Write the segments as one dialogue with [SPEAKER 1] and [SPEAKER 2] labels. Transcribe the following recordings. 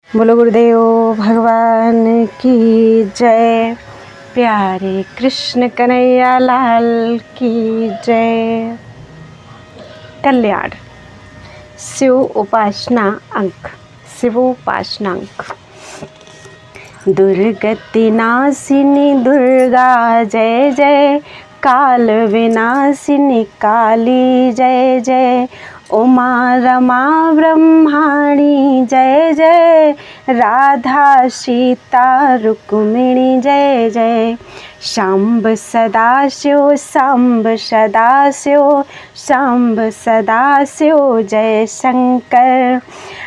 [SPEAKER 1] बोलो गुरुदेव भगवान की जय। प्यारे कृष्ण कन्हैया लाल की जय। कल्याण शिव उपासना अंक। शिवोपासना अंक। दुर्गति नाशिनी दुर्गा जय जय, काल विनाशिनी काली जय जय, उमा रमा ब्रह्माणी जय जय, राधा सीता रुक्मिणी जय जय, शाम्ब सदाशिव शाम्ब सदाशिव शाम्ब सदाशिव जय शंकर।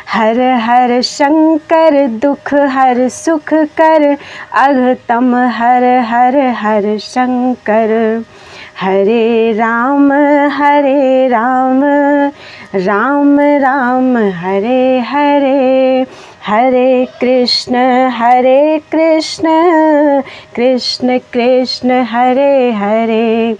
[SPEAKER 1] हर हर शंकर दुख हर सुख कर, अघतम हर हर हर शंकर। हरे राम राम राम हरे हरे, हरे कृष्ण कृष्ण कृष्ण हरे हरे।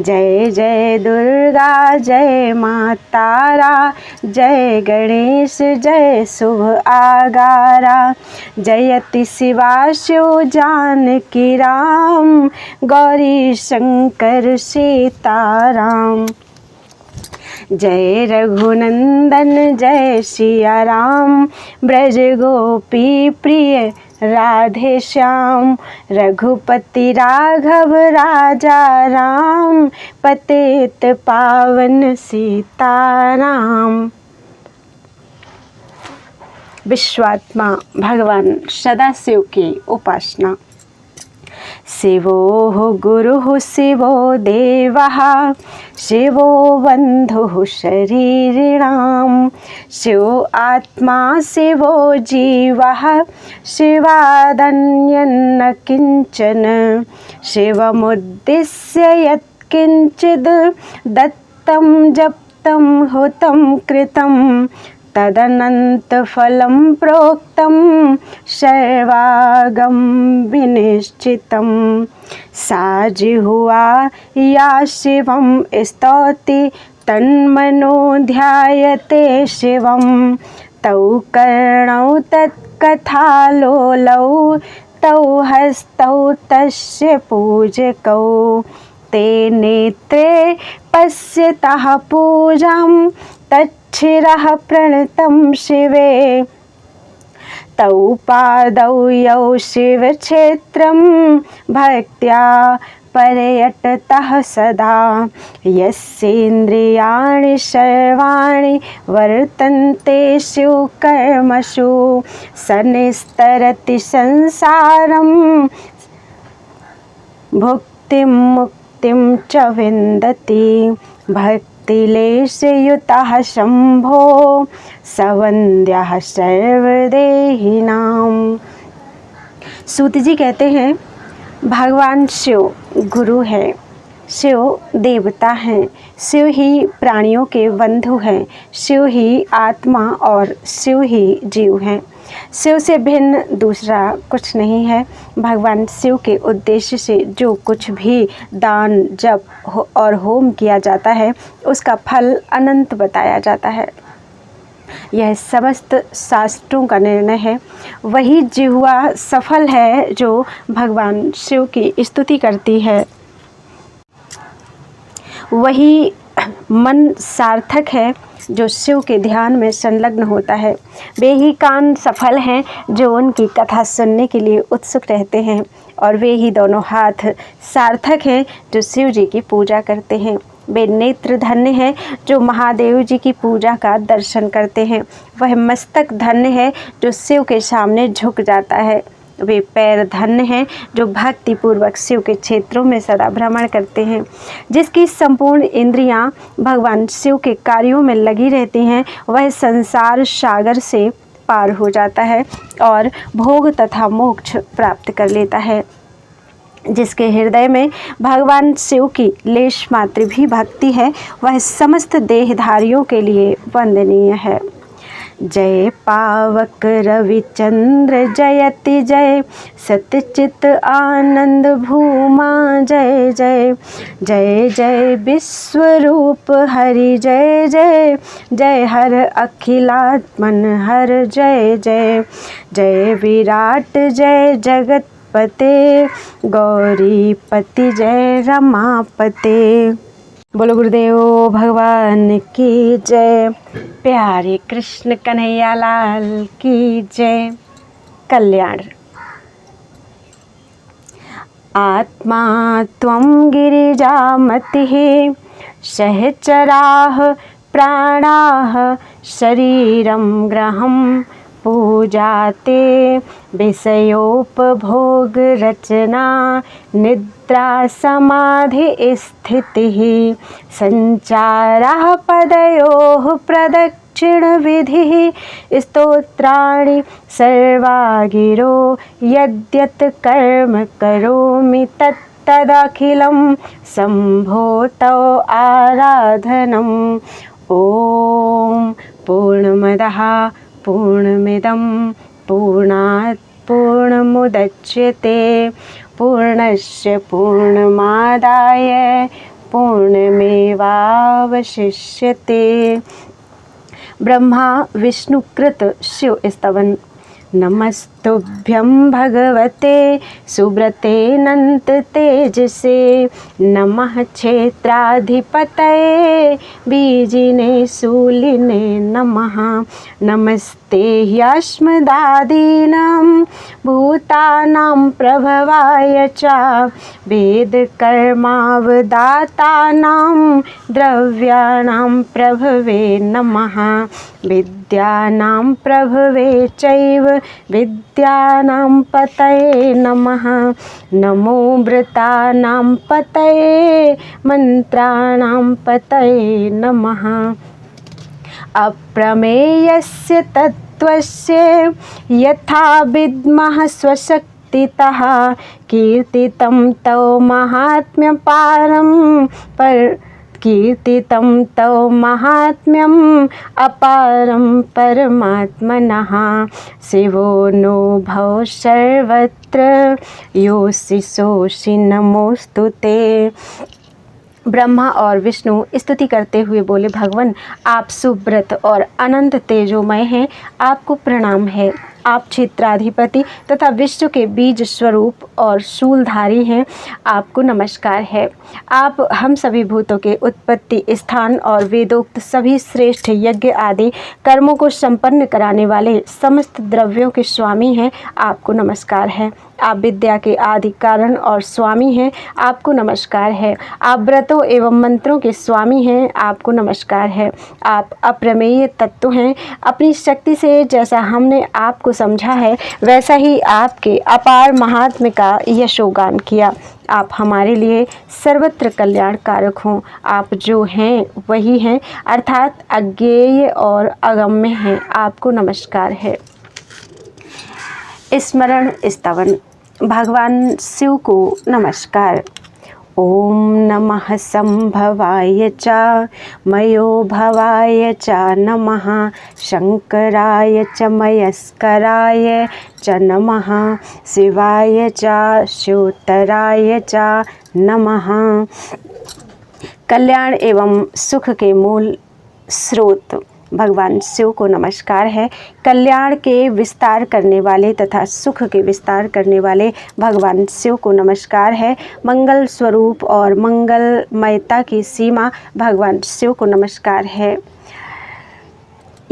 [SPEAKER 1] जय जय दुर्गा जय माँ तारा, जय गणेश जय शुभ आगारा, जयति शिवा शिव जानकी राम, गौरी शंकर सीताराम। जय रघुनंदन जय सिया राम, ब्रज गोपी प्रिय राधे श्याम, रघुपति राघव राजा राम, पतित पावन सीताराम। विश्वात्मा भगवान सदाशिव की उपासना। शिवो गुरुः शिवो देवः, शिवो बन्धुः शरीरिणां, शिवो आत्मा शिवो जीवः, शिवादन्यन्न किञ्चन, शिवमुद्दिश्य यत्किञ्चिद् दत्तं जप्तं हुतं कृतं, तदनन्तफलं प्रोक्तं सर्वागम विनिश्चितं। सा जिह्वा या शिवं स्तौति, तन्मनो ध्यायते शिवं, तौ कर्णौ तत्कथालोलौ, तौ हस्तौ तस्य पूजकौ, ते नेत्रे पश्यतः पूजां, तच्छिरः प्रणतं शिवे, तौ पादौ यौ शिवक्षेत्रं, भक्त्या पर्यटतः सदा, यस्येन्द्रियाणि सर्वाणि वर्तन्ते शिवकर्मसु, स निस्तरति संसारं, भुक्तिं मुक्तिं च विन्दति, भक्तिलेशयुतः शम्भो, सवन्द्यः सर्वदेहिनां। सूत जी कहते हैं भगवान शिव गुरु है, शिव देवता हैं, शिव ही प्राणियों के बंधु हैं, शिव ही आत्मा और शिव ही जीव हैं। शिव से भिन्न दूसरा कुछ नहीं है। भगवान शिव के उद्देश्य से जो कुछ भी दान जप और होम किया जाता है उसका फल अनंत बताया जाता है। यह समस्त शास्त्रों का निर्णय है। वही जिह्वा सफल है जो भगवान शिव की स्तुति करती है, वही मन सार्थक है जो शिव के ध्यान में संलग्न होता है। वे ही कान सफल हैं जो उनकी कथा सुनने के लिए उत्सुक रहते हैं, और वे ही दोनों हाथ सार्थक हैं जो शिव जी की पूजा करते हैं। वे नेत्र धन्य हैं जो महादेव जी की पूजा का दर्शन करते हैं। वह मस्तक धन्य है जो शिव के सामने झुक जाता है। वे पैर धन्य हैं जो भक्ति पूर्वक शिव के क्षेत्रों में सदा भ्रमण करते हैं। जिसकी संपूर्ण इंद्रियां भगवान शिव के कार्यों में लगी रहती हैं, वह संसार सागर से पार हो जाता है और भोग तथा मोक्ष प्राप्त कर लेता है। जिसके हृदय में भगवान शिव की लेश मात्र भी भक्ति है, वह समस्त देहधारियों के लिए वंदनीय है। जय पावक रविचंद्र जयति जय, सतचित आनंद भूमा जय जय। जय जय विश्वरूप हरि जय जय, जय हर अखिलात्मन हर जय जय। जय विराट जय जगतपते, गौरीपति जय रमापते। बोलो गुरुदेव भगवान की जय। प्यारे कृष्ण कन्हैया लाल की जय। कल्याण। आत्मा त्वं गिरिजामतिः, सहचराः प्राणाः शरीरं ग्रहं पूजाते। विषयोपभोग रचना निद्रा समाधि स्थितिः, संचारः पदयोः प्रदक्षिण विधिः। स्तोत्राणि सर्वा गिरो, यद्यत् कर्म करोमि तत्तदखिलं शम्भो तव आराधनम्। ॐ पूर्णमदः पूर्णमिदं पूर्णात् पूर्णमुदच्यते, पूर्णस्य पूर्णमादाय पूर्णमेवावशिष्यते। ब्रह्मा विष्णुकृत शिव स्तवन। नमस्तुभ्यं भगवते सुब्रते नंत तेजसे, नमः क्षेत्राधिपतये बीजिने शूलिने नमः। नमस्ते ह्यस्मदादीनां भूतानां प्रभवाय च, वेदकर्मावदातानां द्रव्याणां प्रभवे नमः। विद्यानां प्रभवे चैव विद्यानां पतये नमः। नमो मृतानां पतये मंत्राणां पतये नमः। अप्रमेयस्य तत्त्वस्य यथा विद्मः स्वशक्तितः, कीर्तितं तव महात्म्यपारं कीर्तितं तव महात्म्यम् अपारं परमात्मनः। शिवो नो भव सर्वत्र, योऽसि सोऽसि नमोस्तुते। ब्रह्मा और विष्णु स्तुति करते हुए बोले, भगवान आप सुब्रत और अनंत तेजोमय हैं, आपको प्रणाम है। आप क्षेत्राधिपति तथा विश्व के बीज स्वरूप और शूलधारी हैं, आपको नमस्कार है। आप हम सभी भूतों के उत्पत्ति स्थान और वेदोक्त सभी श्रेष्ठ यज्ञ आदि कर्मों को संपन्न कराने वाले समस्त द्रव्यों के स्वामी हैं, आपको नमस्कार है। आप विद्या के आदि कारण और स्वामी हैं, आपको नमस्कार है। आप व्रतों एवं मंत्रों के स्वामी हैं, आपको नमस्कार है। आप अप्रमेय तत्व हैं। अपनी शक्ति से जैसा हमने आपको समझा है, वैसा ही आपके अपार महात्म्य का यशोगान किया। आप हमारे लिए सर्वत्र कल्याण कारक हों। आप जो हैं वही हैं, अर्थात अज्ञेय और अगम्य हैं, आपको नमस्कार है। स्मरण स्तवन। भगवान शिव को नमस्कार। ओम नमः संभवाय च मयो भवाय च नमः, शंकराय च मयस्कराय च नमः, शिवाय च शिवतराय च नमः। कल्याण एवं सुख के मूल स्रोत भगवान शिव को नमस्कार है। कल्याण के विस्तार करने वाले तथा सुख के विस्तार करने वाले भगवान शिव को नमस्कार है। मंगल स्वरूप और मंगलमयता की सीमा भगवान शिव को नमस्कार है।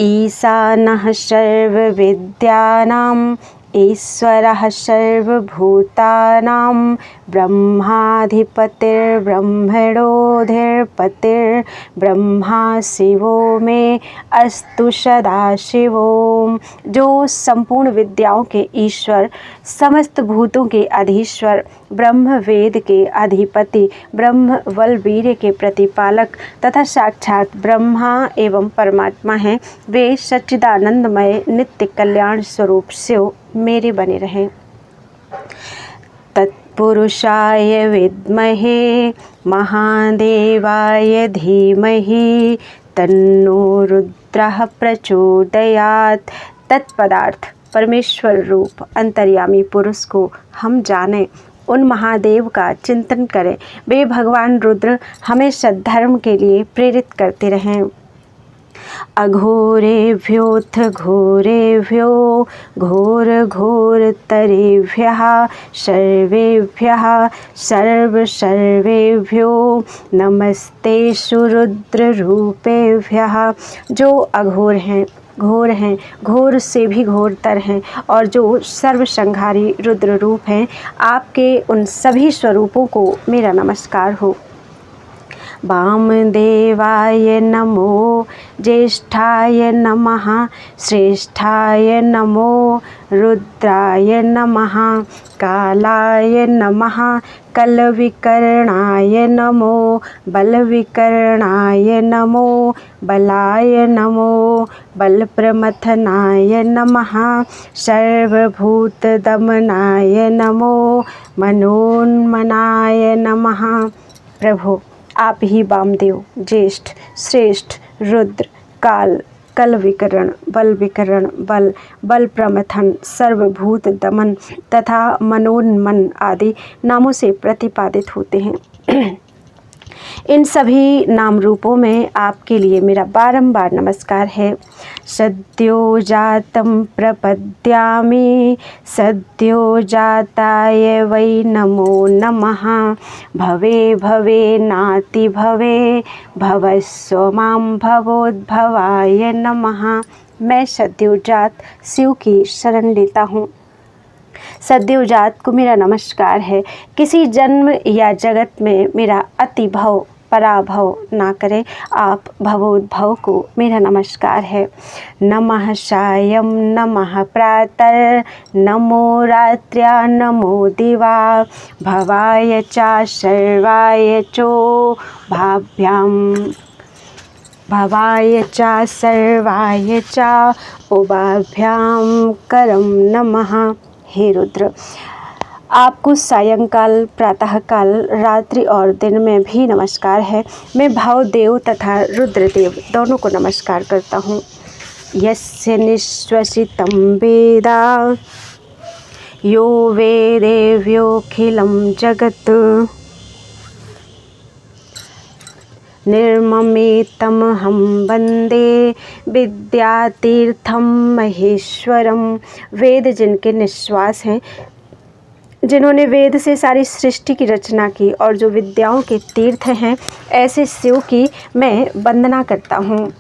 [SPEAKER 1] ईशानः सर्वविद्यानां ईश्वरः सर्वभूतानां, ब्रह्माधिपतिर्ब्रह्मणोऽधिपतिर्ब्रह्मा शिवो मे अस्तु सदाशिवो। जो संपूर्ण विद्याओं के ईश्वर, समस्त भूतों के अधीश्वर, ब्रह्म वेद के अधिपति, ब्रह्म बलवीर्य के प्रतिपालक तथा साक्षात ब्रह्मा एवं परमात्मा हैं, वे सच्चिदानंदमय नित्य कल्याण स्वरूप शिव मेरे बने रहें। तत्पुरुषाय विद्महे महादेवाय धीमहि तन्नो रुद्रः प्रचोदयात्। तत्पदार्थ परमेश्वर रूप अंतर्यामी पुरुष को हम जानें, उन महादेव का चिंतन करें। वे भगवान रुद्र हमें सद्धर्म के लिए प्रेरित करते रहें। अघोरेभ्योऽथ घोरेभ्यो घोरघोरतरेभ्यः सर्वेभ्यः सर्वेभ्यो नमस्तेषु रुद्ररूपेभ्यः। जो अघोर हैं, घोर हैं, घोर से भी घोरतर हैं, और जो सर्वसंहारी रुद्र रूप हैं, आपके उन सभी स्वरूपों को मेरा नमस्कार हो। वामदेवाय नमो, ज्येष्ठाय नमः, श्रेष्ठाय नमो, रुद्राय नमः, कालाय नमः, कलविकर्णाय नमो, बलविकर्णाय नमो, बलाय नमो, बलप्रमथनाय नमः, सर्वभूतदमनाय नमो, मनोन्मनाय नमः। प्रभु, आप ही वामदेव, ज्येष्ठ, श्रेष्ठ, रुद्र, काल, कल विकरण, बल विकरण, बल प्रमथन, सर्वभूत दमन तथा मनोन्मन आदि नामों से प्रतिपादित होते हैं। इन सभी नाम रूपों में आपके लिए मेरा बारंबार नमस्कार है। सद्यो जातं प्रपद्यामि, सद्यो जाताय वै नमो नमः। भवे भवे नाति भवे, भवस्व मां भवोद्भवाय नमः। मैं सद्योजात शिव की शरण लेता हूँ। सद्योजात को मेरा नमस्कार है। किसी जन्म या जगत में मेरा अतिभव पराभव ना करे। आप भवोद्भव को मेरा नमस्कार है। नमः सायं नमः प्रातः, नमो रात्र्या नमो दिवा, भवाय च सर्वाय चो भाभ्यां, भवाय च सर्वाय च उभाभ्यां करम नमः। हे रुद्र, आपको सायंकाल, प्रातःकाल, रात्रि और दिन में भी नमस्कार है। मैं भावदेव तथा रुद्रदेव दोनों को नमस्कार करता हूँ। यस्य निश्वसितं वेदा, यो वेदेव्योऽखिलं जगत्, निर्ममेतमहं वन्दे विद्यातीर्थं महेश्वरम। वेद जिनके निश्वास हैं, जिन्होंने वेद से सारी सृष्टि की रचना की और जो विद्याओं के तीर्थ हैं, ऐसे शिव की मैं वंदना करता हूँ।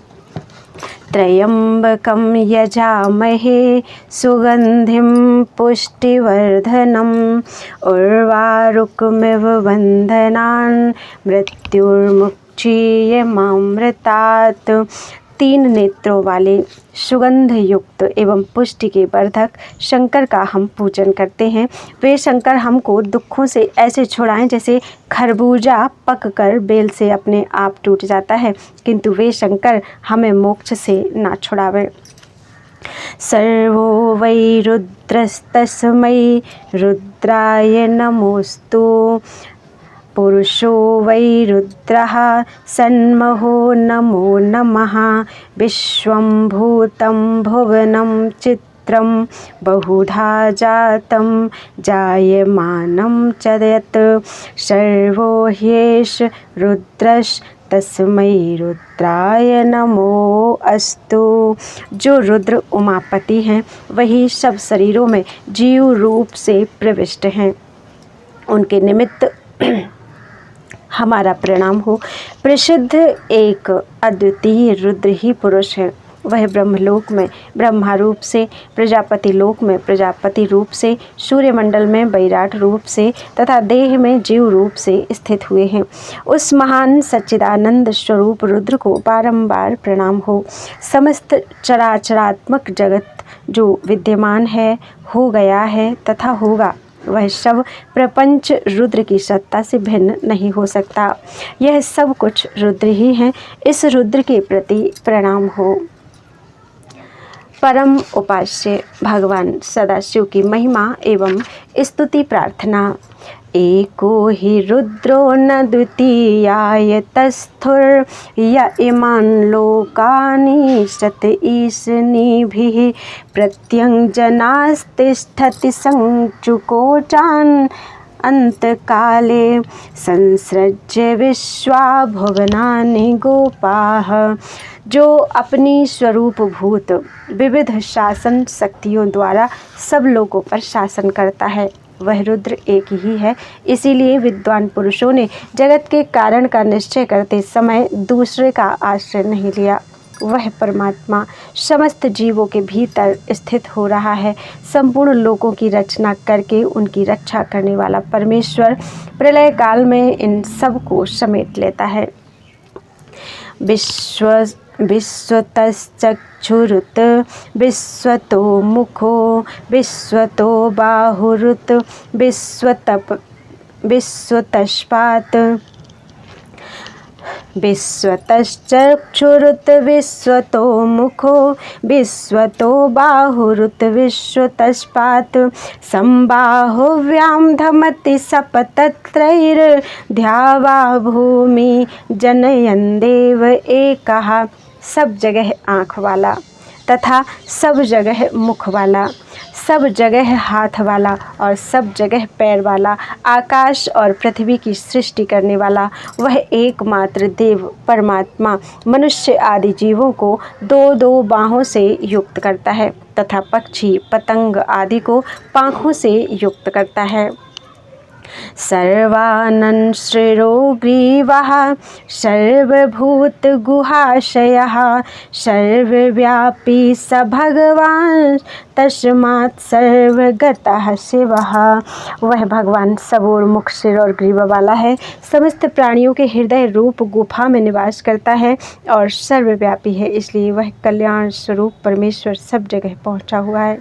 [SPEAKER 1] त्र्यंबकं यजामहे सुगंधिं पुष्टिवर्धनम्, उर्वारुकमिव बन्धनान् मृत्युर्मुक्षीयमामृतात्। तीन नेत्रों वाले सुगंध युक्त एवं पुष्टि के वर्धक शंकर का हम पूजन करते हैं। वे शंकर हमको दुखों से ऐसे छुड़ाएं जैसे खरबूजा पककर बेल से अपने आप टूट जाता है, किंतु वे शंकर हमें मोक्ष से ना छुड़ावे। सर्वो वै रुद्रस्तस्मै रुद्राय नमोस्तु, पुरुषो वै रुद्रः सन्महो नमो नमः। विश्वं भूतं भुवनं चित्रं बहुधा जातं जायमानं च यत्, सर्वो ह्येष रुद्रश् तस्मै रुद्राय नमो अस्तु। जो रुद्र उमापति हैं, वही सब शरीरों में जीव रूप से प्रविष्ट हैं। उनके निमित्त हमारा प्रणाम हो। प्रसिद्ध एक अद्वितीय रुद्र ही पुरुष है। वह ब्रह्मलोक में ब्रह्मा रूप से, प्रजापति लोक में प्रजापति रूप से, सूर्यमंडल में वैराट रूप से तथा देह में जीव रूप से स्थित हुए हैं। उस महान सच्चिदानंद स्वरूप रुद्र को बारंबार प्रणाम हो। समस्त चराचरात्मक जगत जो विद्यमान है, हो गया है तथा होगा, वह सब प्रपंच रुद्र की सत्ता से भिन्न नहीं हो सकता। यह सब कुछ रुद्र ही हैं। इस रुद्र के प्रति प्रणाम हो। परम उपास्य भगवान सदाशिव की महिमा एवं स्तुति प्रार्थना। एको हि रुद्रो न द्वितीयायतस्थुर् य इमान् लोकानि शत ईशनीभिः प्रत्यञ्जनास्तिष्ठति संचुकोचान् अंतकाले संसृज्य विश्वा भुवनानि गोपाः। जो अपनी स्वरूपभूत विविध शासन शक्तियों द्वारा सब लोगों पर शासन करता है, वह रुद्र एक ही है। इसीलिए विद्वान पुरुषों ने जगत के कारण का निश्चय करते समय दूसरे का आश्रय नहीं लिया। वह परमात्मा समस्त जीवों के भीतर स्थित हो रहा है। संपूर्ण लोकों की रचना करके उनकी रक्षा करने वाला परमेश्वर प्रलय काल में इन सब को समेट लेता है। विश्वतश्चक्षुरुत विश्वतो मुखो विश्वतो बाहुरुत विश्वतश्पात् विश्वतश्चक्षुरुत विश्वतो मुखो विश्वतो बाहुरुत विश्वतश्पात् संबाहुव्यां धमति सपतत्रैर्द्यावा भूमि जनयन् देव एकः। सब जगह आँख वाला तथा सब जगह मुख वाला, सब जगह हाथ वाला और सब जगह पैर वाला, आकाश और पृथ्वी की सृष्टि करने वाला वह एकमात्र देव परमात्मा मनुष्य आदि जीवों को दो दो बाहों से युक्त करता है तथा पक्षी पतंग आदि को पाँखों से युक्त करता है। सर्वानन् श्रीरोग्रीवः सर्वभूतगुहाशयः सर्वव्यापी स भगवान् तस्मात् सर्वगतः शिवः। वह भगवान सबोर्मुख सिर और ग्रीवा वाला है, समस्त प्राणियों के हृदय रूप गुफा में निवास करता है और सर्वव्यापी है, इसलिए वह कल्याण स्वरूप परमेश्वर सब जगह पहुँचा हुआ है।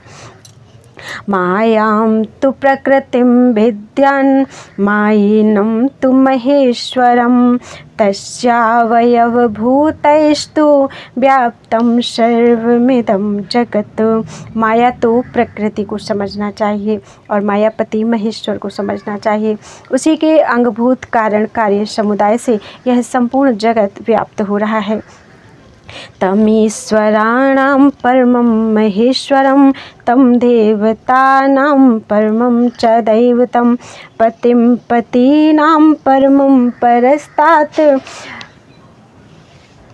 [SPEAKER 1] मायां तु प्रकृतिं विद्यान् मायिनं तु महेश्वरं तस्यावयवभूतैस्तु व्याप्तं सर्वमिदं जगत्। माया तो प्रकृति को समझना चाहिए और मायापति महेश्वर को समझना चाहिए। उसी के अंगभूत कारण कार्य समुदाय से यह संपूर्ण जगत व्याप्त हो रहा है। तमीश्वराणां परमं महेश्वरं तं देवतानां परमं च दैवतं पतिं पतीनां परमं परस्तात्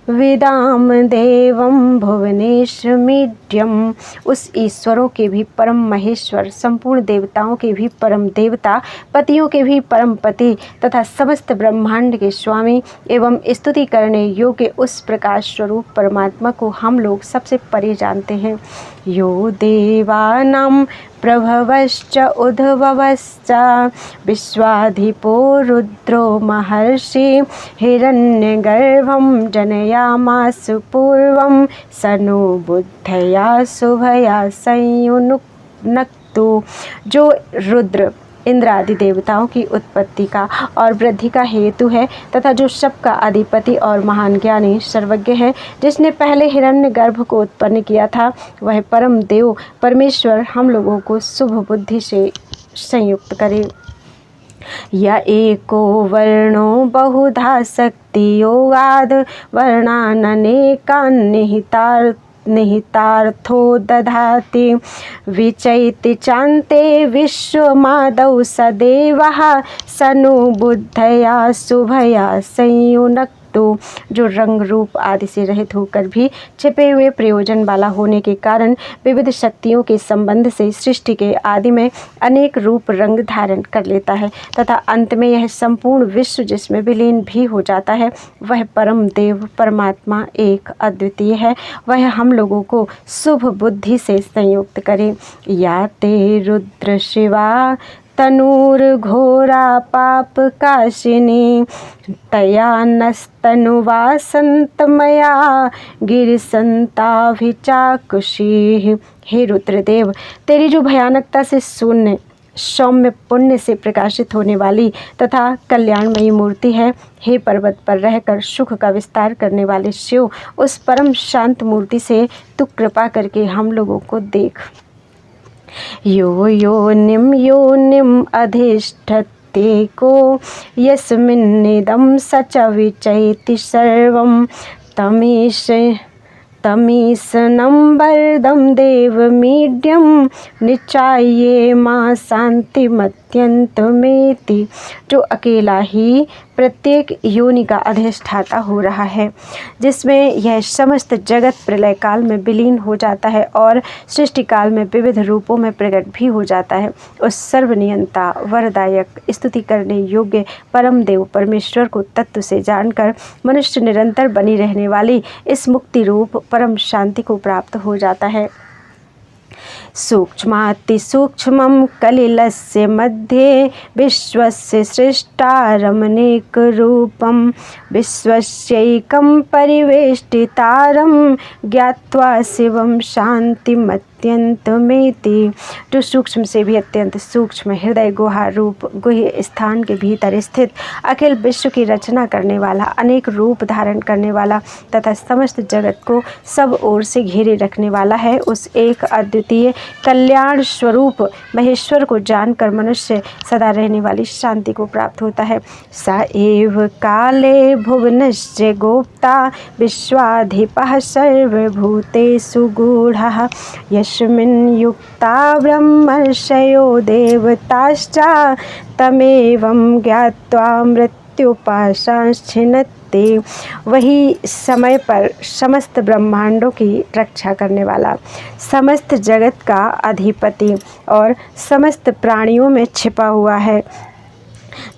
[SPEAKER 1] विदाम देवं भुवनेशमीड्यम। उस ईश्वरों के भी परम महेश्वर, संपूर्ण देवताओं के भी परम देवता, पतियों के भी परम पति तथा समस्त ब्रह्मांड के स्वामी एवं स्तुति करने योग्य उस प्रकाश स्वरूप परमात्मा को हम लोग सबसे परे जानते हैं। यो देवानां प्रभवश्च उद्भवश्च विश्वाधिपो रुद्रो महर्षि हिरण्यगर्भं जनयामास पूर्वं सनो बुद्धया शुभया संयुनक्तु। जो रुद्र इंद्र आदि देवताओं की उत्पत्ति का और वृद्धि का हेतु है तथा जो सबका अधिपति और महान ज्ञानी सर्वज्ञ है, जिसने पहले हिरण्यगर्भ को उत्पन्न किया था, वह परम देव परमेश्वर हम लोगों को शुभ बुद्धि से संयुक्त करे। या एको वर्णो बहुधा शक्ति योगाद वर्णाननेकान् निहितार्थो दधाति विचैति चान्ते विश्वमादौ सदेवः सनु बुद्धया शुभया संयुनक्तु। जो रंग रूप आदि से रहित होकर भी छिपे हुए प्रयोजन वाला होने के कारण विविध शक्तियों के संबंध से सृष्टि के आदि में अनेक रूप रंग धारण कर लेता है तथा अंत में यह संपूर्ण विश्व जिसमें विलीन भी हो जाता है, वह परम देव परमात्मा एक अद्वितीय है। वह हम लोगों को शुभ बुद्धि से संयुक्त करे। या ते रुद्र शिवा तनूर घोरा पाप काशिनी तया नस्तनुवासंत मया गिरिसंताभिचाकुशी। हे रुद्रदेव, तेरी जो भयानकता से शून्य सौम्य पुण्य से प्रकाशित होने वाली तथा कल्याणमयी मूर्ति है, हे पर्वत पर रहकर सुख का विस्तार करने वाले शिव, उस परम शांत मूर्ति से तू कृपा करके हम लोगों को देख। योनिम अधिष्ठति प्रत्येको यस्मिन्निदं सच विचैति सर्वं तमीशनं वरदं देवमीड्यं निचाये मां शान्तिमत्यन्तमेति। जो अकेला ही प्रत्येक योनि का अधिष्ठाता हो रहा है, जिसमें यह समस्त जगत प्रलय काल में विलीन हो जाता है और सृष्टि काल में विविध रूपों में प्रकट भी हो जाता है, उस सर्वनियंता वरदायक स्तुति करने योग्य परम देव परमेश्वर को तत्व से जानकर मनुष्य निरंतर बनी रहने वाली इस मुक्ति रूप परम शांति को प्राप्त हो जाता है। सूक्ष्मातिसूक्ष्मं कलिलस्य मध्ये विश्वस्य सृष्टारमनेकरूपं विश्वस्यैकं परिवेष्टितारं ज्ञात्वा शिवं शान्तिमत्यन्तमेति। जो सूक्ष्म से भी अत्यंत सूक्ष्म हृदय गुहा रूप गुह्य स्थान के भीतर स्थित अखिल विश्व की रचना करने वाला, अनेक रूप धारण करने वाला तथा समस्त जगत को सब ओर से घेरे रखने वाला है, उस एक अद्वितीय कल्याण स्वरूप महेश्वर को जानकर मनुष्य सदा रहने वाली शांति को प्राप्त होता है। स एव काले भुवनस्य गोप्ता विश्वाधिपः सर्वभूतेषु गूढ़ः यस्मिन् युक्ता ब्रह्मर्षयो देवताश्च तमेवं ज्ञात्वा मृत्युपाशाश्छिनत्ति। वही समय पर समस्त ब्रह्मांडों की रक्षा करने वाला, समस्त जगत का अधिपति और समस्त प्राणियों में छिपा हुआ है,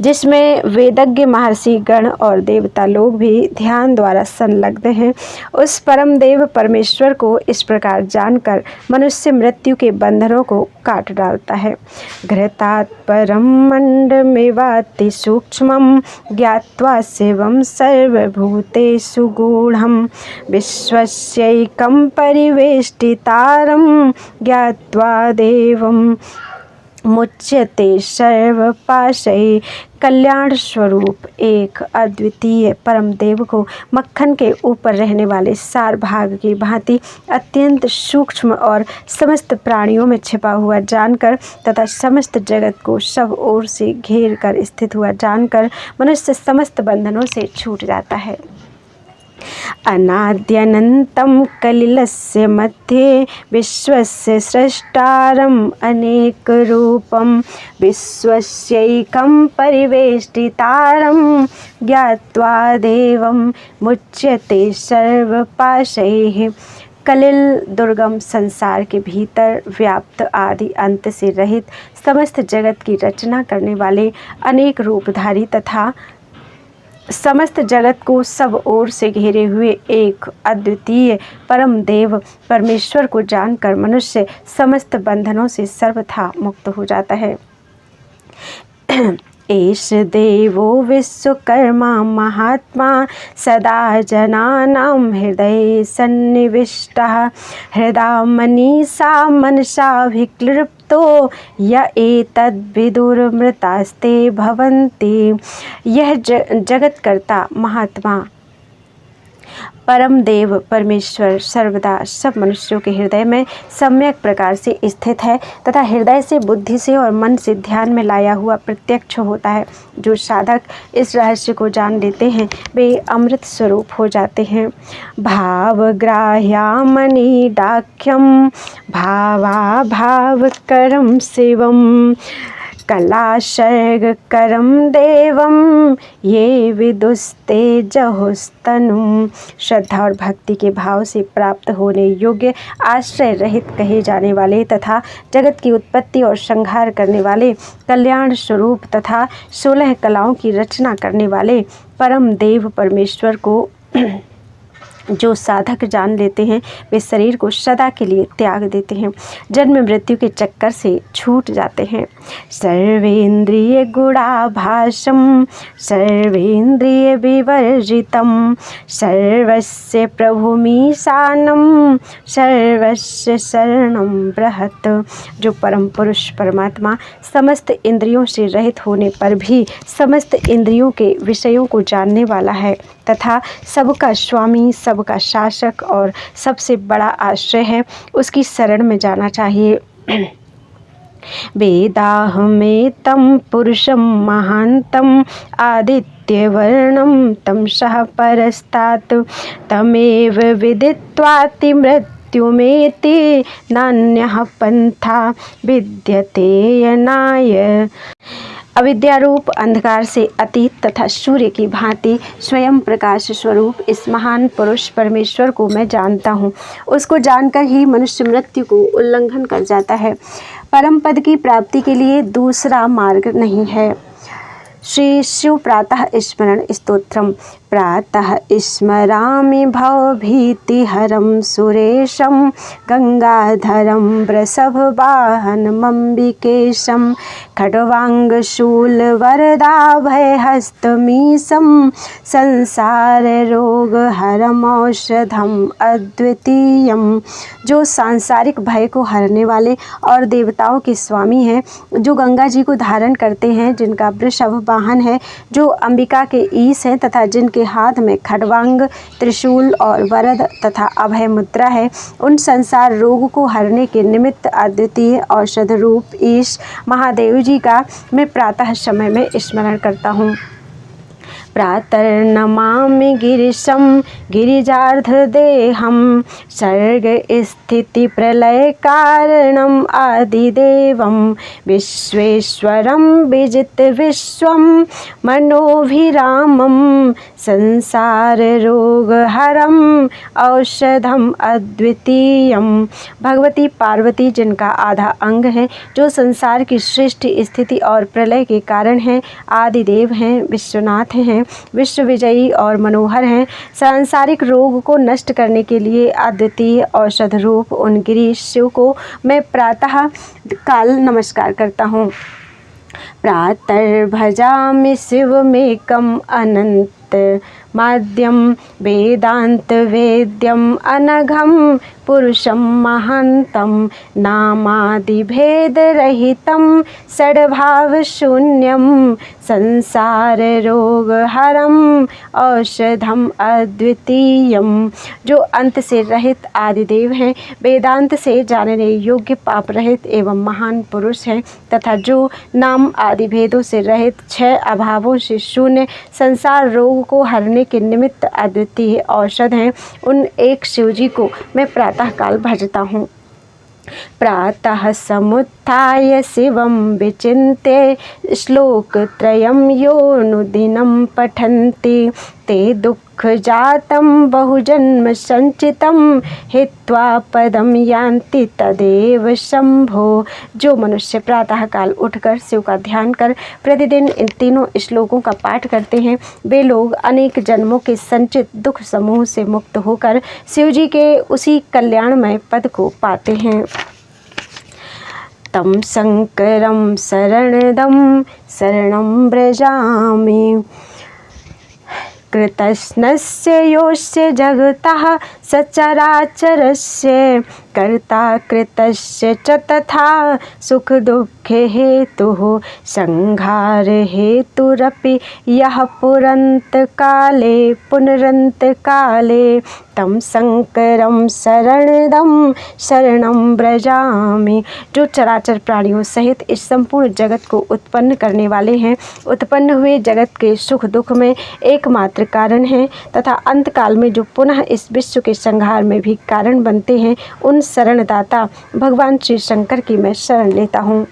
[SPEAKER 1] जिसमें वेदज्ञ महर्षि गण और देवता लोग भी ध्यान द्वारा संलग्न हैं। उस परम देव परमेश्वर को इस प्रकार जानकर मनुष्य मृत्यु के बंधनों को काट डालता है। घृतात् परं मंडमेवाति सूक्ष्मं ज्ञात्वा शिवं सर्वभूतेषु गूढ़ं विश्वस्यैकं परिवेष्टितारं ज्ञात्वा देवं मुच्यते सर्वपाशै। कल्याण स्वरूप एक अद्वितीय परम देव को मक्खन के ऊपर रहने वाले सार भाग की भांति अत्यंत सूक्ष्म और समस्त प्राणियों में छिपा हुआ जानकर तथा समस्त जगत को सब ओर से घेर कर स्थित हुआ जानकर मनुष्य समस्त बंधनों से छूट जाता है। अनाद्यनन्तं कलिलस्य मध्ये विश्वस्य स्रष्टारम् अनेकरूपं विश्वस्यैकं परिवेष्टितारं ज्ञात्वा देवं मुच्यते सर्वपाशैः। कलिल दुर्गम संसार के भीतर व्याप्त आदि अंत से रहित समस्त जगत की रचना करने वाले अनेक रूपधारी तथा समस्त जगत को सब ओर से घेरे हुए एक अद्वितीय परम देव परमेश्वर को जानकर मनुष्य समस्त बंधनों से सर्वथा मुक्त हो जाता है। एष देवो विश्वकर्मा महात्मा सदा जनानां हृदये सन्निविष्टः हृदा मनीषा मनसाभिक्लृप्तो य एतद्विदुर्मृतास्ते भवन्ति। यह जगतकर्ता महात्मा परम देव परमेश्वर सर्वदा सब मनुष्यों के हृदय में सम्यक प्रकार से स्थित है तथा हृदय से, बुद्धि से और मन से ध्यान में लाया हुआ प्रत्यक्ष होता है। जो साधक इस रहस्य को जान लेते हैं वे अमृत स्वरूप हो जाते हैं। भावग्राह्यामनिडाख्यं भावाभावकरं शिवम् कलाशर्गकरं देवं ये विदुस्ते जहुस्तनुं। श्रद्धा और भक्ति के भाव से प्राप्त होने योग्य आश्रय रहित कहे जाने वाले तथा जगत की उत्पत्ति और संहार करने वाले कल्याण स्वरूप तथा 16 कलाओं की रचना करने वाले परम देव परमेश्वर को जो साधक जान लेते हैं वे शरीर को सदा के लिए त्याग देते हैं, जन्म मृत्यु के चक्कर से छूट जाते हैं। सर्वेन्द्रिय गुणाभासं सर्वेन्द्रिय विवर्जितं सर्वस्य प्रभुमीशानं सर्वस्य शरणं बृहत्। जो परम पुरुष परमात्मा समस्त इंद्रियों से रहित होने पर भी समस्त इंद्रियों के विषयों को जानने वाला है तथा सबका स्वामी, सबका शासक और सबसे बड़ा आश्रय है, उसकी शरण में जाना चाहिए। वेदाहमेतं पुरुषं महान्तं आदित्यवर्णं तं सः परस्तात् तमेव विदित्वाति मृत्युमेति नान्यः पंथा विद्यते यनाय। अविद्यारूप अंधकार से अतीत तथा सूर्य की भांति स्वयं प्रकाश स्वरूप इस महान पुरुष परमेश्वर को मैं जानता हूँ। उसको जानकर ही मनुष्य मृत्यु को उल्लंघन कर जाता है। परम पद की प्राप्ति के लिए दूसरा मार्ग नहीं है। श्री शिव प्रातः स्मरण स्तोत्रम। प्रातः स्मरामि भवभीतिहरं सुरेशं गंगाधरं वृषभवाहनमम्बिकेशं खड्वांगशूलवरदाभयहस्तमीशं संसाररोगहरमौषधम् अद्वितीयं। जो सांसारिक भय को हरने वाले और देवताओं के स्वामी हैं, जो गंगा जी को धारण करते हैं, जिनका वृषभ वाहन है, जो अंबिका के ईश हैं तथा जिनके हाथ में खड्वांग, त्रिशूल और वरद तथा अभय मुद्रा है, उन संसार रोग को हरने के निमित्त अद्वितीय औषध रूप ईश महादेव जी का मैं प्रातः समय में स्मरण करता हूँ। प्रातर्नमामि गिरिशं गिरिजार्धदेहं सर्ग स्थिति प्रलय कारणम् आदिदेवं विश्वेश्वरं विजित विश्वं मनोभिरामं संसार रोग हरम औषधम अद्वितीयम। भगवती पार्वती जिनका आधा अंग है, जो संसार की सृष्टि स्थिति और प्रलय के कारण हैं, आदिदेव हैं, विश्वनाथ हैं, विश्व विजयी और मनोहर हैं, सांसारिक रोग को नष्ट करने के लिए अद्वितीय औषध रूप उन गिरीश शिव को मैं प्रातः काल नमस्कार करता हूँ। प्रातर्भजामि शिवमेकम् अनंत माद्यम वेदांत वेद्यम अनघम पुरुषं महान्तं नामादिभेद रहितं षड्भाव शून्यं संसार रोग हरम औषधम अद्वितीयम। जो अंत से रहित आदिदेव हैं, वेदांत से जानने योग्य पाप रहित एवं महान पुरुष हैं तथा जो नाम आदि भेदों से रहित, छह अभावों से शून्य, संसार रोग को हरने के निमित्त अद्वितीय औषध हैं, उन एक शिवजी को मैं प्रातः काल भजता हूँ। प्रातः समुत्थाय शिवं विचिन्त्य श्लोकत्रयं योऽनुदिनं पठन्ति ते दुःख जातं बहुजन्म संचितं हित्वा पदम यान्ति तदेव शंभो। जो मनुष्य प्रातः काल उठकर शिव का ध्यान कर प्रतिदिन इन तीनों श्लोकों का पाठ करते हैं, वे लोग अनेक जन्मों के संचित दुख समूह से मुक्त होकर शिव जी के उसी कल्याणमय पद को पाते हैं। तम शंकरं शरणदं शरणं व्रजामि कृतस्नस्य योऽस्य जगतः सचराचरस्य कर्ता कृतस्य च तथा सुख दुःखे हेतुः संहार हेतुरपि यः पुरन्तकाले पुनरन्तकाले तम शंकरं शरणदं शरणं व्रजामि। जो चराचर प्राणियों सहित इस संपूर्ण जगत को उत्पन्न करने वाले हैं, उत्पन्न हुए जगत के सुख दुख में एकमात्र कारण हैं तथा अंत काल में जो पुनः इस विश्व के संहार में भी कारण बनते हैं, उन शरणदाता भगवान श्री शंकर की मैं शरण लेता हूँ।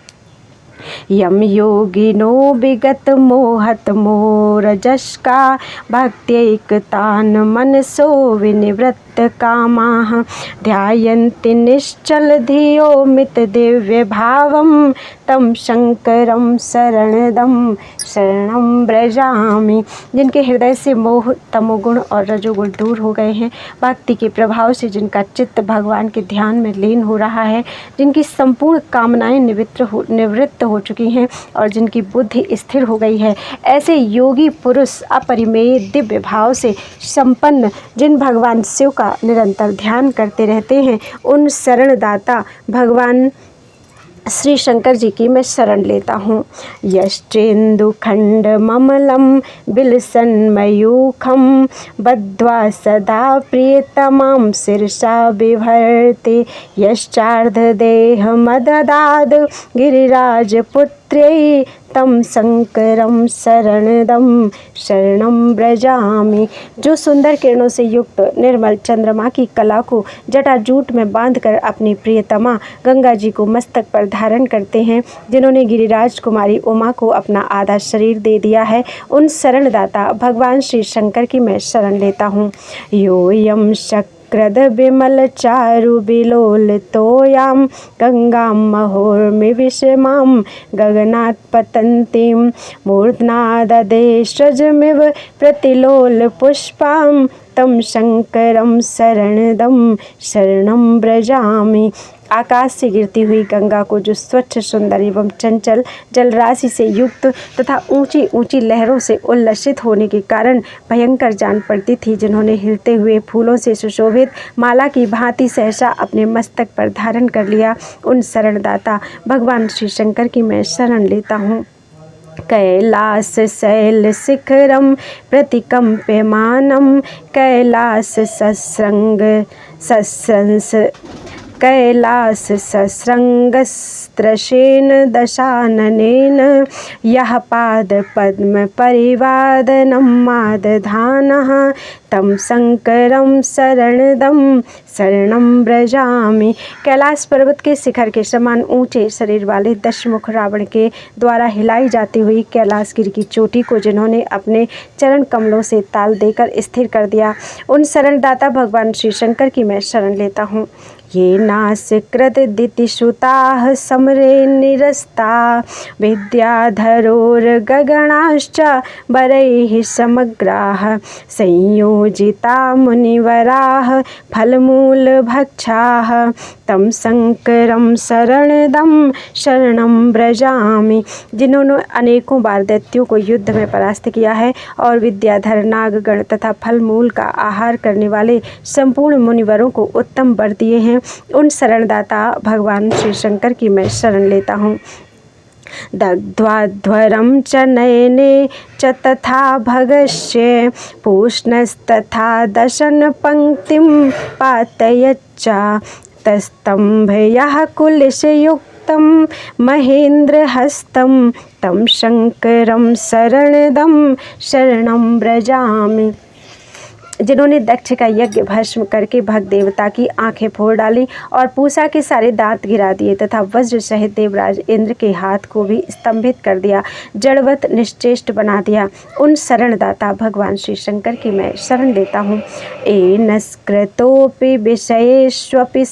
[SPEAKER 1] यम योगिनो विगत मोहत मोरजस्का भक्त्यैकतान् मनसो विनिवृत्त कामाः ध्यायन्ति निश्चल धियो मित दिव्य भावं तम शंकरं शरणदं शरणं व्रजामि। जिनके हृदय से मोह तमोगुण और रजोगुण दूर हो गए हैं, भक्ति के प्रभाव से जिनका चित्त भगवान के ध्यान में लीन हो रहा है, जिनकी संपूर्ण कामनाएं निवृत्त हो चुकी हैं और जिनकी बुद्धि स्थिर हो गई है, ऐसे योगी पुरुष अपरिमेय दिव्य भाव से संपन्न जिन भगवान शिव का निरंतर ध्यान करते रहते हैं, उन शरणदाता भगवान श्री शंकर जी की मैं शरण लेता हूँ। यश्चेन्दु खंड ममलम बिलसन्मयूखम बद्ध्वा सदा प्रियतमां शिरसा बिभर्ति यश्चार्ध देह मददाद गिरिराजपुत्र्यै तम शंकरम शरणदम शरणम ब्रजामि। जो सुंदर किरणों से युक्त निर्मल चंद्रमा की कला को जटाजूट में बांधकर अपनी प्रियतमा गंगा जी को मस्तक पर धारण करते हैं, जिन्होंने गिरिराज कुमारी उमा को अपना आधा शरीर दे दिया है, उन शरणदाता भगवान श्री शंकर की मैं शरण लेता हूँ। योयम कृद विमल चारु बिलोलितोयां गंगां महोर्मि विषमां गगनात् पतन्तीं मूर्ध्नाददेशजमिव प्रतिलोल पुष्पां तम शंकरम शरणदम शरणं ब्रजामि। आकाश से गिरती हुई गंगा को जो स्वच्छ सुंदर एवं चंचल जलराशि से युक्त तथा ऊंची ऊंची लहरों से उल्लसित होने के कारण भयंकर जान पड़ती थी, जिन्होंने हिलते हुए फूलों से सुशोभित माला की भांति सहसा अपने मस्तक पर धारण कर लिया, उन शरणदाता भगवान श्री शंकर की मैं शरण लेता हूँ। कैलास शैल शिखरम प्रतिकंप्यमानं कैलास सस्रंस कैलास सस्रंगस्त्रशेन दशाननेन यः पाद पद्म परिवादनं मादधानः तम शंकरम शरणदम शरणं ब्रजामि। कैलाश पर्वत के शिखर के समान ऊंचे शरीर वाले दशमुख रावण के द्वारा हिलाई जाती हुई कैलाशगिरी की चोटी को जिन्होंने अपने चरण कमलों से ताल देकर स्थिर कर दिया, उन शरणदाता भगवान श्री शंकर की मैं शरण लेता हूँ। ये नासकृत दितिसुताः समरे निरस्ता विद्याधरोर्गगणाश्च वरैः समग्राः संयोजिता मुनिवराः फलमूलभक्षाः तम शंकरम शरणदम शरणं ब्रजामि। जिन्होंने अनेकों बार दैत्यों को युद्ध में परास्त किया है और विद्याधर नागगण तथा फलमूल का आहार करने वाले संपूर्ण मुनिवरों को उत्तम वर दिए हैं, उन शरणदाता भगवान श्री शंकर की मैं शरण लेता हूँ। दग्ध्वाध्वरं च नयने च तथा भगस्य पूष्णस्तथा दशन पंक्तिं पातयच्च तस्तंभयः कुलशयुक्तं महेन्द्रहस्तं तं शंकरं शरणदं शरणं ब्रजामि। जिन्होंने दक्ष का यज्ञ भस्म करके भग देवता की आंखें फोड़ डाली और पूषा के सारे दांत गिरा दिए तथा वज्र सहित देवराज इंद्र के हाथ को भी स्तंभित कर दिया, जड़वत निश्चेष्ट बना दिया, उन शरणदाता भगवान श्री शंकर की मैं शरण लेता हूँ। एनस्कृतोपि विषयेष्वपि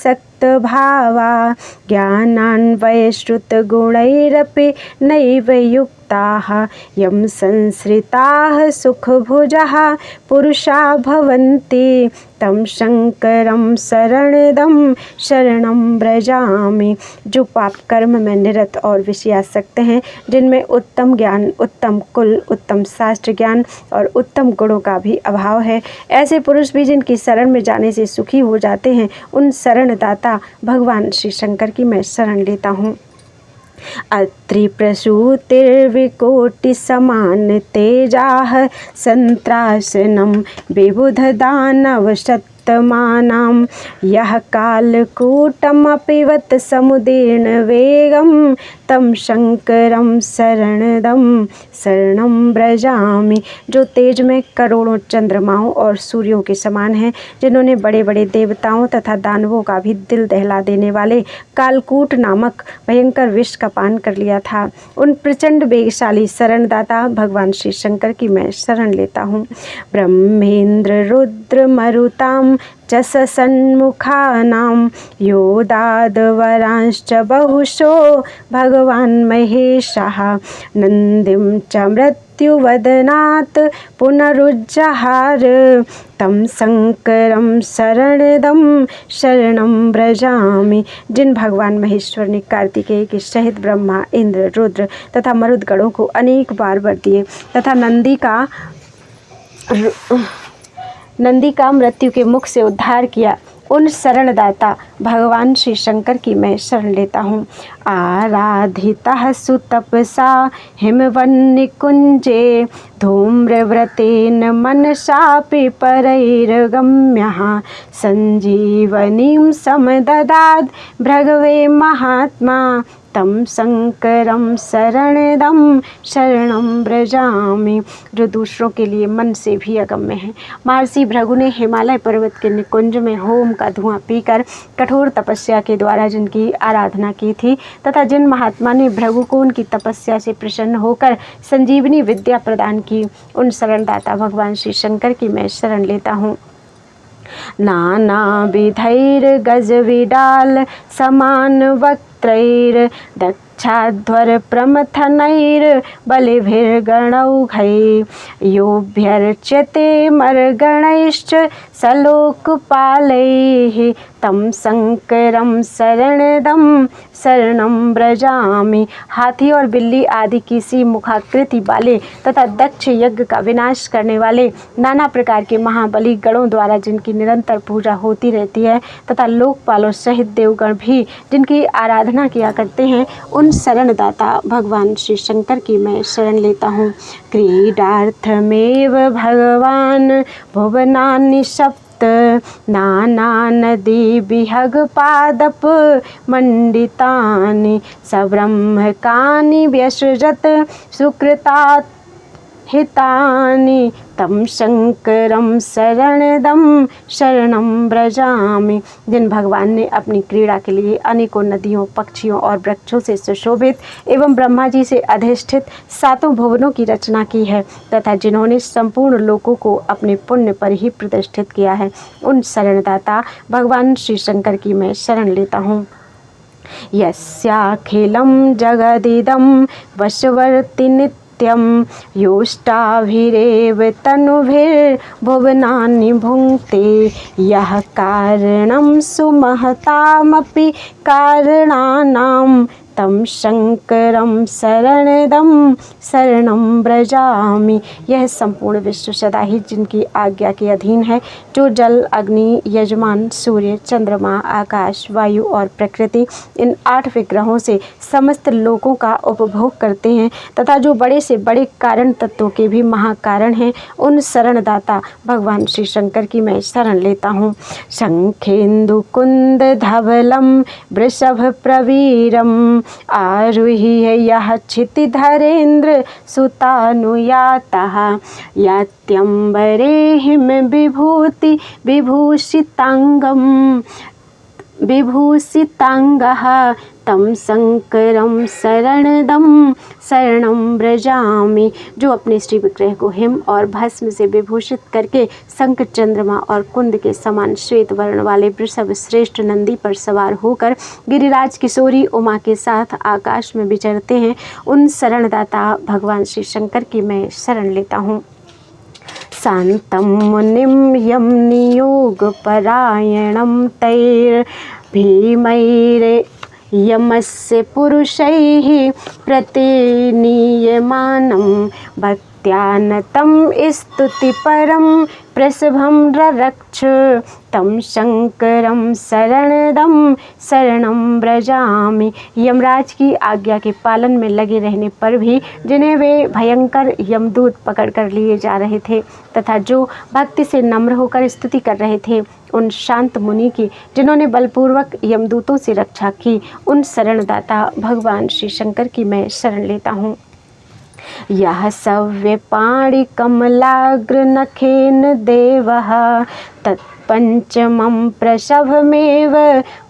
[SPEAKER 1] भावा ज्ञानान्वयश्रुतगुणैरपि नैव युक्ताः यं संसृताः सुखभुजः पुरुषा भवन्ति तम शंकरम शरणदम शरणं ब्रजामि। जो पाप कर्म में निरत और विषयासक्त हैं, जिनमें उत्तम ज्ञान, उत्तम कुल, उत्तम शास्त्र ज्ञान और उत्तम गुणों का भी अभाव है, ऐसे पुरुष भी जिनकी शरण में जाने से सुखी हो जाते हैं, उन शरणदाता भगवान श्री शंकर की मैं शरण लेता हूँ। अत्रि प्रसूतिर्विकोटि समान तेजाः संत्रासनं विबुध दानव शतमानां यः कालकूटमपिवत् समुदीर्ण वेगं तम शंकरं शरणदं शरणं ब्रजामि। जो तेज में करोड़ों चंद्रमाओं और सूर्यों के समान हैं, जिन्होंने बड़े बड़े देवताओं तथा दानवों का भी दिल दहला देने वाले कालकूट नामक भयंकर विष का पान कर लिया था, उन प्रचंड वेगशाली शरणदाता भगवान श्री शंकर की मैं शरण लेता हूँ। ब्रह्मेंद्र रुद्र मरुतां च सन्मुखानां योदादवरांश्च बहुशो भगवान् महेशः नंदिं च मृत्युवदनात् पुनरुज्जहार तम शंकरं शरणदं शरणं ब्रजामि। जिन भगवान महेश्वर ने कार्तिकेय के सहित ब्रह्मा, इंद्र, रुद्र तथा मरुदगणों को अनेक बार वर दिए तथा नंदी का मृत्यु के मुख से उद्धार किया, उन शरणदाता भगवान श्री शंकर की मैं शरण लेता हूँ। आराधितः सुतपसा हिमवन्निकुञ्जे धूम्रव्रतेन मनसापि परैर्गम्यः सञ्जीवनीं समददाद् भृगवे महात्मा तम शंकरम शरणदम शरणम व्रजामि। जो दूसरों के लिए मन से भी अगम्य है। महर्षि भृगु ने हिमालय पर्वत के निकुंज में होम का धुआं पीकर कठोर तपस्या के द्वारा जिनकी आराधना की थी तथा जिन महात्मा ने भृगु को उनकी तपस्या से प्रसन्न होकर संजीवनी विद्या प्रदान की, उन शरणदाता भगवान श्री शंकर की मैं शरण लेता हूँ। नाना विधैर गज विडाल समान वक्त्रैर दक्षाध्वर प्रमथनैर बलिभिर्गणौघै योऽभ्यर्च्यते मर्गणैश्च सलोकपालैः तम शंकरम शरणदम शरणम व्रजामि। हाथी और बिल्ली आदि किसी मुखाकृति वाले तथा दक्ष यज्ञ का विनाश करने वाले नाना प्रकार के महाबली गणों द्वारा जिनकी निरंतर पूजा होती रहती है तथा लोकपालों सहित देवगण भी जिनकी आराधना किया करते हैं, उन शरणदाता भगवान श्री शंकर की मैं शरण लेता हूँ। क्रीडार्थमेव भगवान भुवनानि सप्त नाना नदी विहग पादप मंडितानि सब्रह्मकानि व्यसृजत सुकृतात् हितानि तम शंकरम शरणदम शरणम व्रजामि। जिन भगवान ने अपनी क्रीड़ा के लिए अनेकों नदियों, पक्षियों और वृक्षों से सुशोभित एवं ब्रह्मा जी से अधिष्ठित सातों भुवनों की रचना की है तथा जिन्होंने संपूर्ण लोकों को अपने पुण्य पर ही प्रतिष्ठित किया है, उन शरणदाता भगवान श्री शंकर की मैं शरण लेता हूँ। यस्याखिलं जगदिदं वशवर्ति नित्यं योष्टाभिरेव तनुभिर्भुवनानि भुङ्क्ते यः कारणं सुमहतामपि कारणानां तम शंकरम शरणदम शरणम व्रजामि। यह संपूर्ण विश्व सदा ही जिनकी आज्ञा के अधीन है, जो जल, अग्नि, यजमान, सूर्य, चंद्रमा, आकाश, वायु और प्रकृति इन 8 विग्रहों से समस्त लोकों का उपभोग करते हैं तथा जो बड़े से बड़े कारण तत्वों के भी महाकारण हैं, उन शरणदाता भगवान श्री शंकर की मैं शरण लेता हूँ। शंखेन्दु कुंद धवलम वृषभ प्रवीरम आरुह्य यः क्षितिधरेन्द्र सुतानुयातः यात्यंबरे हिम विभूति विभूषितांगः तम शंकरम शरणदम शरणम व्रजामि। जो अपने श्री विग्रह को हिम और भस्म से विभूषित करके शंख, चंद्रमा और कुंद के समान श्वेत वर्ण वाले वृषभ श्रेष्ठ नंदी पर सवार होकर गिरिराज किशोरी उमा के साथ आकाश में विचरते हैं, उन शरणदाता भगवान श्री शंकर की मैं शरण लेता हूँ। शांतं मुनिं यं नियोगपरायणं तैर्भीमैरे यमस्य पुरुषैः प्रतिनीयमानं भक्त्यानतं स्तुतिपरं प्रसभं ररक्ष तम शंकरम शरणदम शरणम व्रजामि। यमराज की आज्ञा के पालन में लगे रहने पर भी जिन्हें वे भयंकर यमदूत पकड़ कर लिए जा रहे थे तथा जो भक्ति से नम्र होकर स्तुति कर रहे थे, उन शांत मुनि की जिन्होंने बलपूर्वक यमदूतों से रक्षा की, उन शरणदाता भगवान श्री शंकर की मैं शरण लेता हूँ। यः सव्यपाणि कमलाग्र नखेन देवः तत्पंचमं प्रसभमेव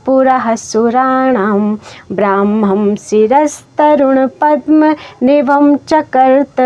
[SPEAKER 1] पुरः सुराणां ब्राह्मं शिरस्तरुण पद्म निभं चकर्त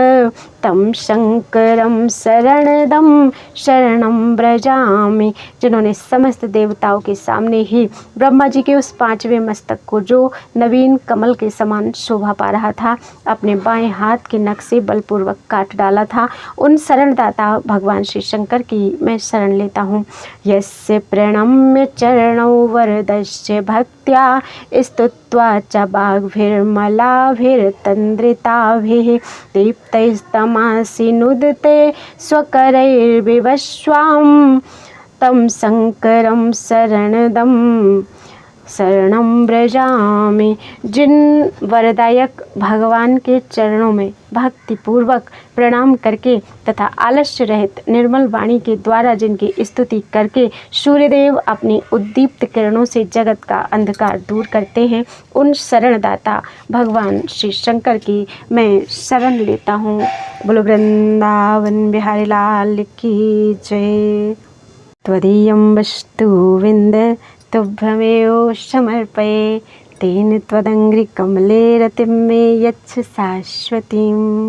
[SPEAKER 1] तम शंकरम शरणदम शरणम व्रजामि। जिन्होंने समस्त देवताओं के सामने ही ब्रह्मा जी के उस 5वें मस्तक को, जो नवीन कमल के समान शोभा पा रहा था, अपने बाएं हाथ के नख से बलपूर्वक काट डाला था, उन शरणदाता भगवान श्री शंकर की मैं शरण लेता हूँ। यस्य प्रणम्य चरणौ वरदस्य भक्त्या स्तुत्वा च बाग्भिर्मलाभिर्तन्द्रिताभिः दीप्तैस्तमासि नुदते स्वकरैर्विवस्वां तं शंकरं शरणं व्रजामि। जिन वरदायक भगवान के चरणों में भक्ति पूर्वक प्रणाम करके तथा आलस्य रहित निर्मल वाणी के द्वारा जिनकी स्तुति करके सूर्यदेव अपनी उद्दीप्त किरणों से जगत का अंधकार दूर करते हैं, उन शरणदाता भगवान श्री शंकर की मैं शरण लेता हूँ। बोलो वृंदावन बिहारी लाल की जय। त्वदीयं वस्तु विंद तुभ्यमेव समर्पये, तेन त्वदङ्घ्रिकमले रतिं मे यच्छ शाश्वतीम्।